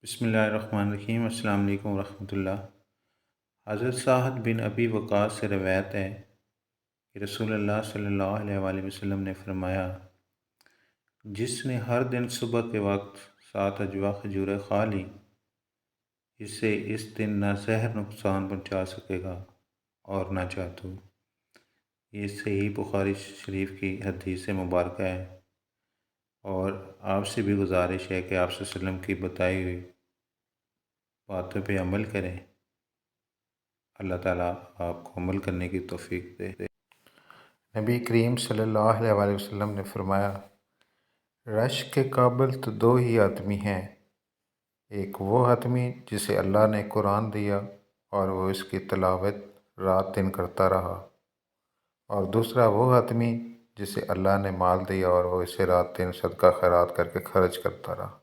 بسم اللہ الرحمن الرحیم۔ السلام علیکم ورحمۃ اللہ۔ حضرت سعد بن ابی وقاص سے روایت ہے کہ رسول اللہ صلی اللہ علیہ وآلہ وسلم نے فرمایا، جس نے ہر دن صبح کے وقت 7 اجوا کھجوریں کھا لی، اسے اس دن نہ زہر نقصان پہنچا سکے گا اور نہ جادو۔ یہ صحیح بخاری شریف کی حدیث مبارکہ ہے، اور آپ سے بھی گزارش ہے کہ آپ صلی اللہ علیہ وسلم کی بتائی ہوئی باتوں پہ عمل کریں۔ اللہ تعالیٰ آپ کو عمل کرنے کی توفیق دے۔ نبی کریم صلی اللہ علیہ وآلہ وسلم نے فرمایا، رشک کے قابل تو 2 ہی آدمی ہیں، ایک وہ آدمی جسے اللہ نے قرآن دیا اور وہ اس کی تلاوت رات دن کرتا رہا، اور دوسرا وہ آدمی جسے اللہ نے مال دیا اور وہ اسے رات دن صدقہ خیرات کر کے خرچ کرتا رہا۔